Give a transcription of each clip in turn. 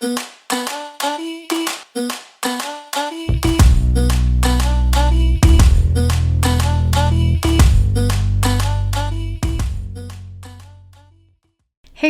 Hey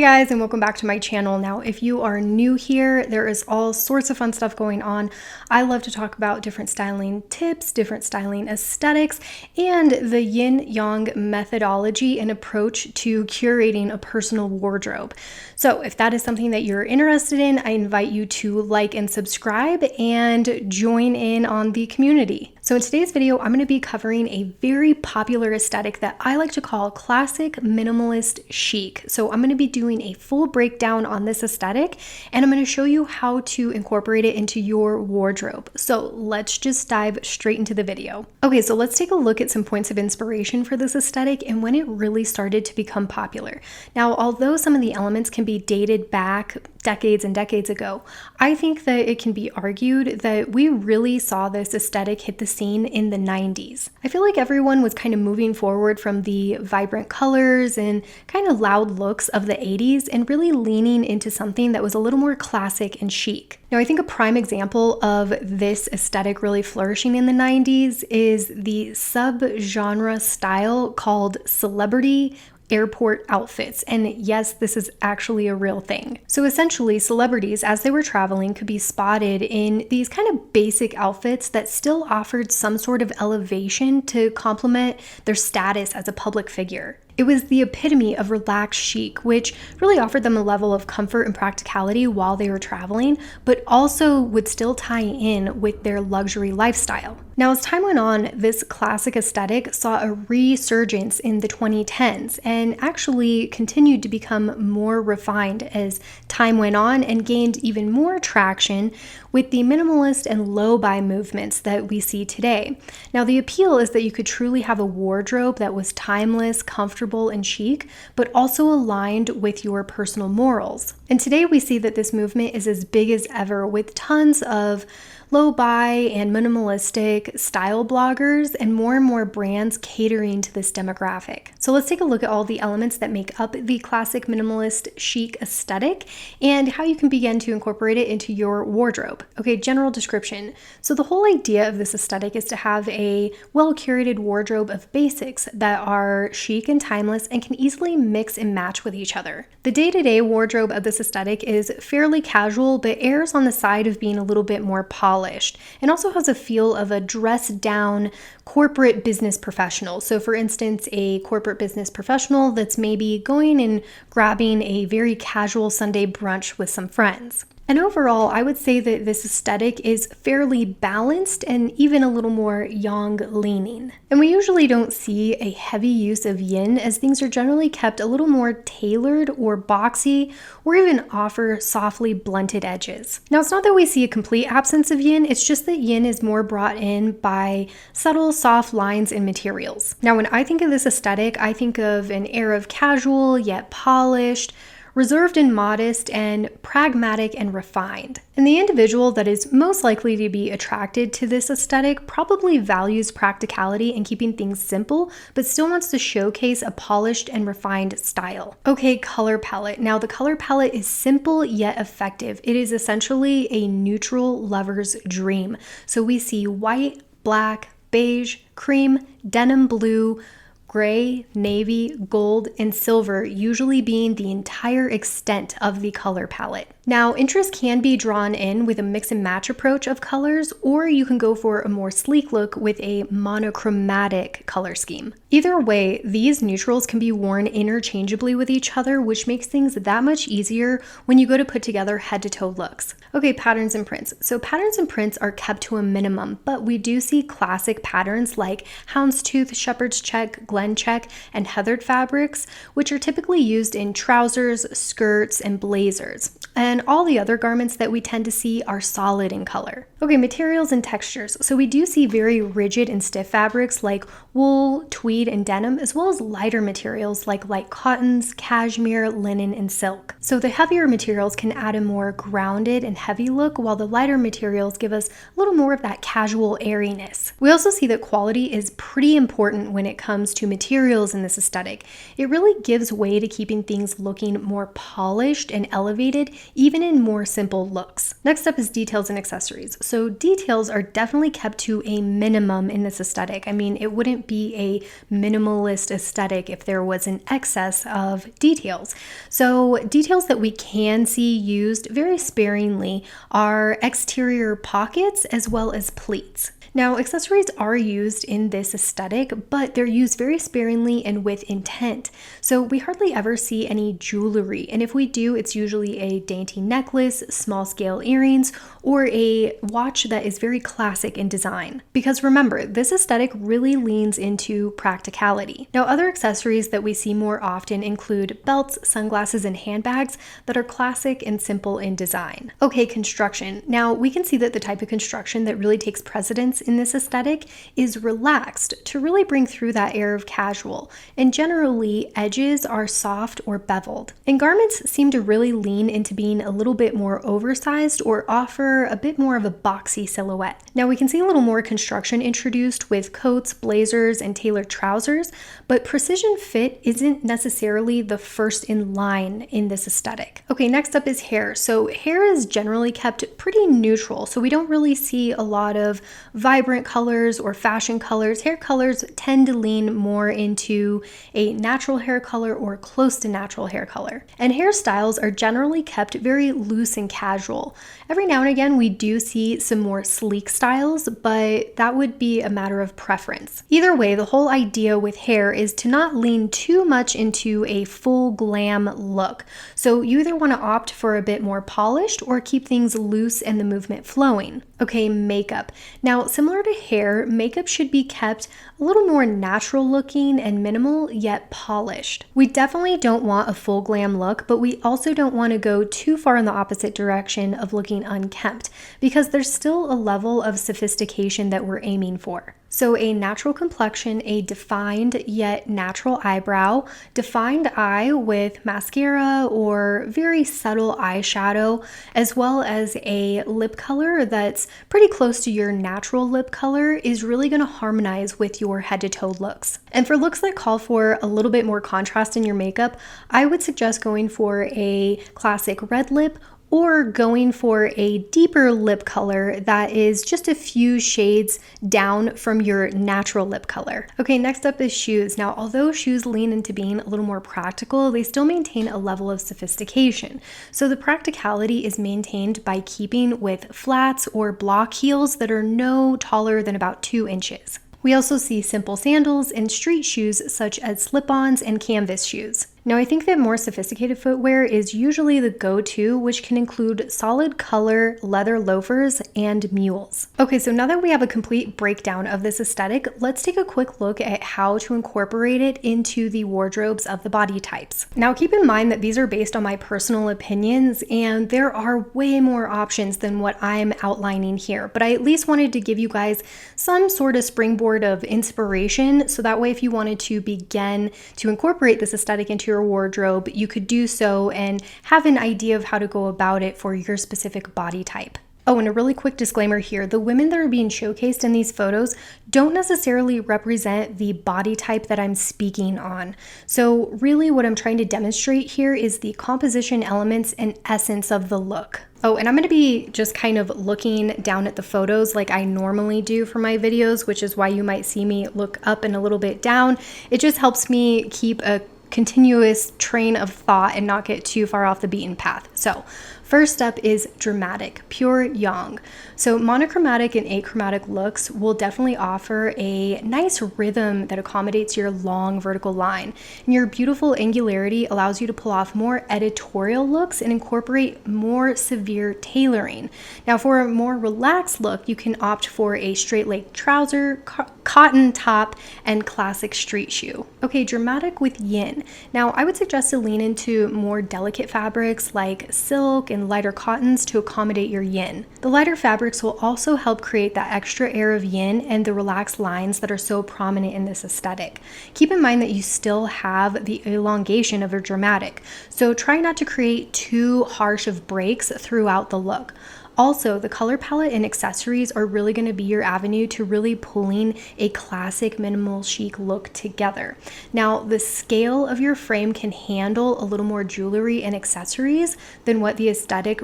guys, and welcome back to my channel. Now, if you are new here, there is all sorts of fun stuff going on. I love to talk about different styling tips, different styling aesthetics, and the yin-yang methodology and approach to curating a personal wardrobe. So if that is something that you're interested in, I invite you to like and subscribe and join in on the community. So in today's video, I'm going to be covering a very popular aesthetic that I like to call classic minimalist chic. So I'm going to be doing a full breakdown on this aesthetic, and I'm going to show you how to incorporate it into your wardrobe. So let's just dive straight into the video. Okay, so let's take a look at some points of inspiration for this aesthetic and when it really started to become popular. Now, although some of the elements can be dated back decades and decades ago, I think that it can be argued that we really saw this aesthetic hit the scene in the 90s. I feel like everyone was kind of moving forward from the vibrant colors and kind of loud looks of the 80s and really leaning into something that was a little more classic and chic. Now, I think a prime example of this aesthetic really flourishing in the 90s is the sub-genre style called celebrity airport outfits. And yes, this is actually a real thing. So essentially, celebrities, as they were traveling, could be spotted in these kind of basic outfits that still offered some sort of elevation to complement their status as a public figure. It was the epitome of relaxed chic, which really offered them a level of comfort and practicality while they were traveling, but also would still tie in with their luxury lifestyle. Now, as time went on, this classic aesthetic saw a resurgence in the 2010s and actually continued to become more refined as time went on and gained even more traction with the minimalist and low-buy movements that we see today. Now, the appeal is that you could truly have a wardrobe that was timeless, comfortable, and chic, but also aligned with your personal morals. And today we see that this movement is as big as ever, with tons of low-buy and minimalistic style bloggers and more brands catering to this demographic. So let's take a look at all the elements that make up the classic minimalist chic aesthetic and how you can begin to incorporate it into your wardrobe. Okay, general description. So the whole idea of this aesthetic is to have a well-curated wardrobe of basics that are chic and timeless and can easily mix and match with each other. The day-to-day wardrobe of this aesthetic is fairly casual, but errs on the side of being a little bit more polished, and also has a feel of a dressed down corporate business professional. So for instance, a corporate business professional that's maybe going and grabbing a very casual Sunday brunch with some friends. And overall, I would say that this aesthetic is fairly balanced and even a little more yang leaning. And we usually don't see a heavy use of yin, as things are generally kept a little more tailored or boxy, or even offer softly blunted edges. Now, it's not that we see a complete absence of yin, it's just that yin is more brought in by subtle, soft lines and materials. Now, when I think of this aesthetic, I think of an air of casual yet polished, reserved and modest, and pragmatic and refined. And the individual that is most likely to be attracted to this aesthetic probably values practicality and keeping things simple, but still wants to showcase a polished and refined style. Okay, color palette. Now, the color palette is simple yet effective. It is essentially a neutral lover's dream. So we see white, black, beige, cream, denim blue, gray, navy, gold, and silver usually being the entire extent of the color palette. Now, interest can be drawn in with a mix and match approach of colors, or you can go for a more sleek look with a monochromatic color scheme. Either way, these neutrals can be worn interchangeably with each other, which makes things that much easier when you go to put together head-to-toe looks. Okay, patterns and prints. So patterns and prints are kept to a minimum, but we do see classic patterns like houndstooth, shepherd's check, glen check, and heathered fabrics, which are typically used in trousers, skirts, and blazers. And all the other garments that we tend to see are solid in color. Okay, materials and textures. So we do see very rigid and stiff fabrics like wool, tweed, and denim, as well as lighter materials like light cottons, cashmere, linen, and silk. So the heavier materials can add a more grounded and heavy look, while the lighter materials give us a little more of that casual airiness. We also see that quality is pretty important when it comes to materials in this aesthetic. It really gives way to keeping things looking more polished and elevated, even in more simple looks. Next up is details and accessories. So details are definitely kept to a minimum in this aesthetic. I mean, it wouldn't be a minimalist aesthetic if there was an excess of details. So details that we can see used very sparingly are exterior pockets as well as pleats. Now, accessories are used in this aesthetic, but they're used very sparingly and with intent. So we hardly ever see any jewelry, and if we do, it's usually a dainty necklace, small scale earrings, or a watch that is very classic in design. Because remember, this aesthetic really leans into practicality. Now, other accessories that we see more often include belts, sunglasses, and handbags that are classic and simple in design. Okay, construction. Now, we can see that the type of construction that really takes precedence in this aesthetic is relaxed to really bring through that air of casual, and generally edges are soft or beveled. And garments seem to really lean into being a little bit more oversized or offer a bit more of a boxy silhouette. Now we can see a little more construction introduced with coats, blazers, and tailored trousers, but precision fit isn't necessarily the first in line in this aesthetic. Okay, next up is hair. So hair is generally kept pretty neutral, so we don't really see a lot of vibrant colors or fashion colors. Hair colors tend to lean more into a natural hair color or close to natural hair color. And hairstyles are generally kept very loose and casual. Every now and again, we do see some more sleek styles, but that would be a matter of preference. Either way, the whole idea with hair is to not lean too much into a full glam look. So you either want to opt for a bit more polished or keep things loose and the movement flowing. Okay, makeup. Now, similar to hair, makeup should be kept a little more natural looking and minimal, yet polished. We definitely don't want a full glam look, but we also don't want to go too far in the opposite direction of looking unkempt, because there's still a level of sophistication that we're aiming for. So a natural complexion, a defined yet natural eyebrow, defined eye with mascara or very subtle eyeshadow, as well as a lip color that's pretty close to your natural lip color is really going to harmonize with your head to toe looks. And for looks that call for a little bit more contrast in your makeup, I would suggest going for a classic red lip or going for a deeper lip color that is just a few shades down from your natural lip color. Okay, next up is shoes. Now, although shoes lean into being a little more practical, they still maintain a level of sophistication. So the practicality is maintained by keeping with flats or block heels that are no taller than about 2 inches. We also see simple sandals and street shoes such as slip-ons and canvas shoes. Now, I think that more sophisticated footwear is usually the go-to, which can include solid color leather loafers and mules. Okay, so now that we have a complete breakdown of this aesthetic, let's take a quick look at how to incorporate it into the wardrobes of the body types. Now, keep in mind that these are based on my personal opinions, and there are way more options than what I'm outlining here, but I at least wanted to give you guys some sort of springboard of inspiration, so that way if you wanted to begin to incorporate this aesthetic into your wardrobe, you could do so and have an idea of how to go about it for your specific body type. Oh, and a really quick disclaimer here, the women that are being showcased in these photos don't necessarily represent the body type that I'm speaking on. So really what I'm trying to demonstrate here is the composition elements and essence of the look. Oh, and I'm going to be just kind of looking down at the photos like I normally do for my videos, which is why you might see me look up and a little bit down. It just helps me keep a continuous train of thought and not get too far off the beaten path. So first up is dramatic, pure yang. So monochromatic and achromatic looks will definitely offer a nice rhythm that accommodates your long vertical line. And your beautiful angularity allows you to pull off more editorial looks and incorporate more severe tailoring. Now for a more relaxed look, you can opt for a straight leg trouser, cotton top, and classic street shoe. Okay, dramatic with yin. Now I would suggest to lean into more delicate fabrics like silk and lighter cottons to accommodate your yin. The lighter fabrics will also help create that extra air of yin and the relaxed lines that are so prominent in this aesthetic. Keep in mind that you still have the elongation of a dramatic, so try not to create too harsh of breaks throughout the look. Also, the color palette and accessories are really going to be your avenue to really pulling a classic minimal chic look together. Now, the scale of your frame can handle a little more jewelry and accessories than what the aesthetic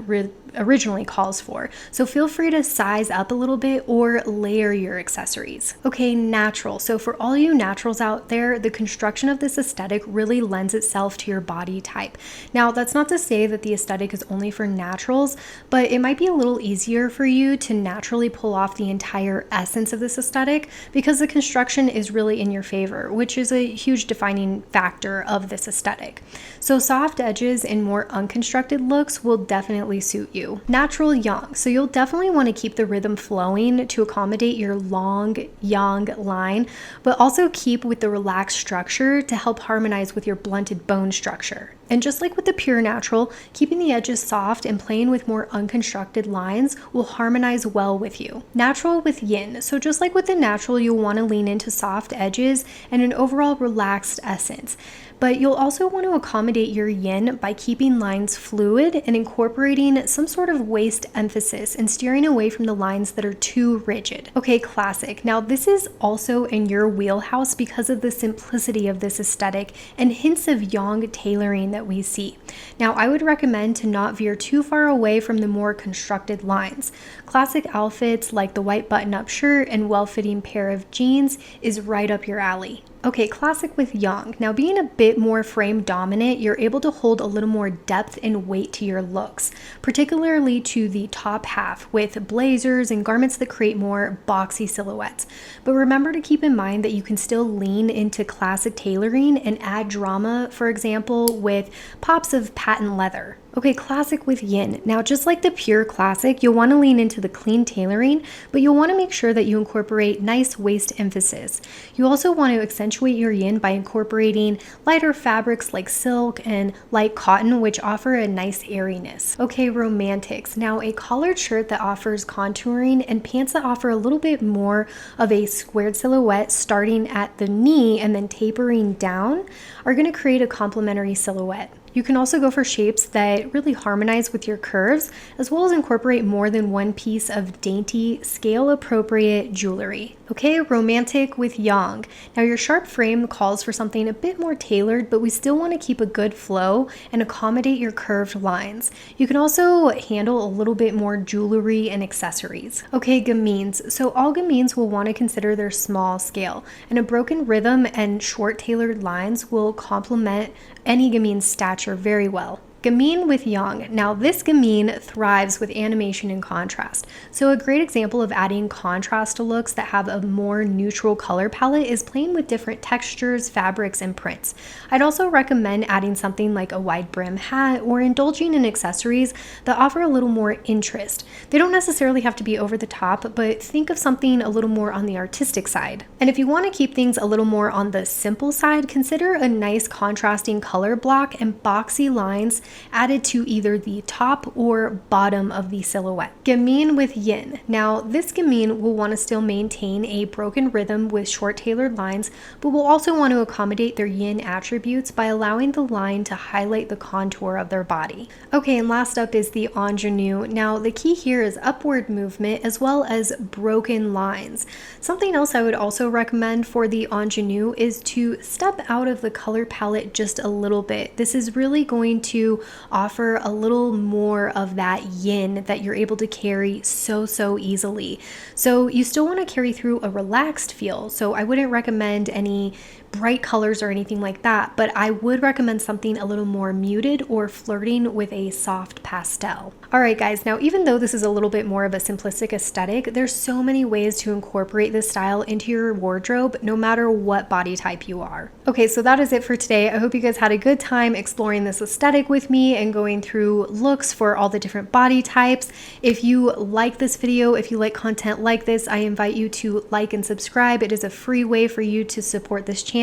originally calls for. So feel free to size up a little bit or layer your accessories. Okay, natural. So for all you naturals out there, the construction of this aesthetic really lends itself to your body type. Now, that's not to say that the aesthetic is only for naturals, but it might be a little easier for you to naturally pull off the entire essence of this aesthetic because the construction is really in your favor, which is a huge defining factor of this aesthetic. So soft edges and more unconstructed looks will definitely suit you. Natural young. So you'll definitely want to keep the rhythm flowing to accommodate your long, young line, but also keep with the relaxed structure to help harmonize with your blunted bone structure. And just like with the pure natural, keeping the edges soft and playing with more unconstructed lines will harmonize well with you. Natural with yin. So just like with the natural, you'll want to lean into soft edges and an overall relaxed essence. But you'll also want to accommodate your yin by keeping lines fluid and incorporating some sort of waist emphasis and steering away from the lines that are too rigid. Okay, classic. Now this is also in your wheelhouse because of the simplicity of this aesthetic and hints of yang tailoring that we see. Now I would recommend to not veer too far away from the more constructed lines. Classic outfits like the white button-up shirt and well-fitting pair of jeans is right up your alley. Okay, classic with yang. Now being a bit more frame dominant, you're able to hold a little more depth and weight to your looks, particularly to the top half with blazers and garments that create more boxy silhouettes. But remember to keep in mind that you can still lean into classic tailoring and add drama, for example, with pops of patent leather. Okay, classic with yin. Now, just like the pure classic, you'll want to lean into the clean tailoring, but you'll want to make sure that you incorporate nice waist emphasis. You also want to accentuate your yin by incorporating lighter fabrics like silk and light cotton, which offer a nice airiness. Okay, romantics. Now, a collared shirt that offers contouring and pants that offer a little bit more of a squared silhouette starting at the knee and then tapering down are going to create a complementary silhouette. You can also go for shapes that really harmonize with your curves, as well as incorporate more than one piece of dainty, scale-appropriate jewelry. Okay, romantic with yang. Now your sharp frame calls for something a bit more tailored, but we still want to keep a good flow and accommodate your curved lines. You can also handle a little bit more jewelry and accessories. Okay, gamines. So all gamines will want to consider their small scale, and a broken rhythm and short tailored lines will complement any gamine's stature very well. Gamine with yang. Now this gamine thrives with animation and contrast. So a great example of adding contrast to looks that have a more neutral color palette is playing with different textures, fabrics, and prints. I'd also recommend adding something like a wide brim hat or indulging in accessories that offer a little more interest. They don't necessarily have to be over the top, but think of something a little more on the artistic side. And if you want to keep things a little more on the simple side, consider a nice contrasting color block and boxy lines added to either the top or bottom of the silhouette. Gamine with yin. Now this gamine will want to still maintain a broken rhythm with short tailored lines, but will also want to accommodate their yin attributes by allowing the line to highlight the contour of their body. Okay, and last up is the ingenue. Now the key here is upward movement as well as broken lines. Something else I would also recommend for the ingenue is to step out of the color palette just a little bit. This is really going to offer a little more of that yin that you're able to carry so easily. So you still want to carry through a relaxed feel. So I wouldn't recommend any bright colors or anything like that, but I would recommend something a little more muted or flirting with a soft pastel. All right, guys, now even though this is a little bit more of a simplistic aesthetic, there's so many ways to incorporate this style into your wardrobe, no matter what body type you are. Okay, so that is it for today. I hope you guys had a good time exploring this aesthetic with me and going through looks for all the different body types. If you like this video, if you like content like this, I invite you to like and subscribe. It is a free way for you to support this channel.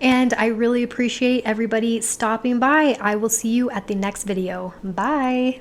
And I really appreciate everybody stopping by. I will see you at the next video. Bye.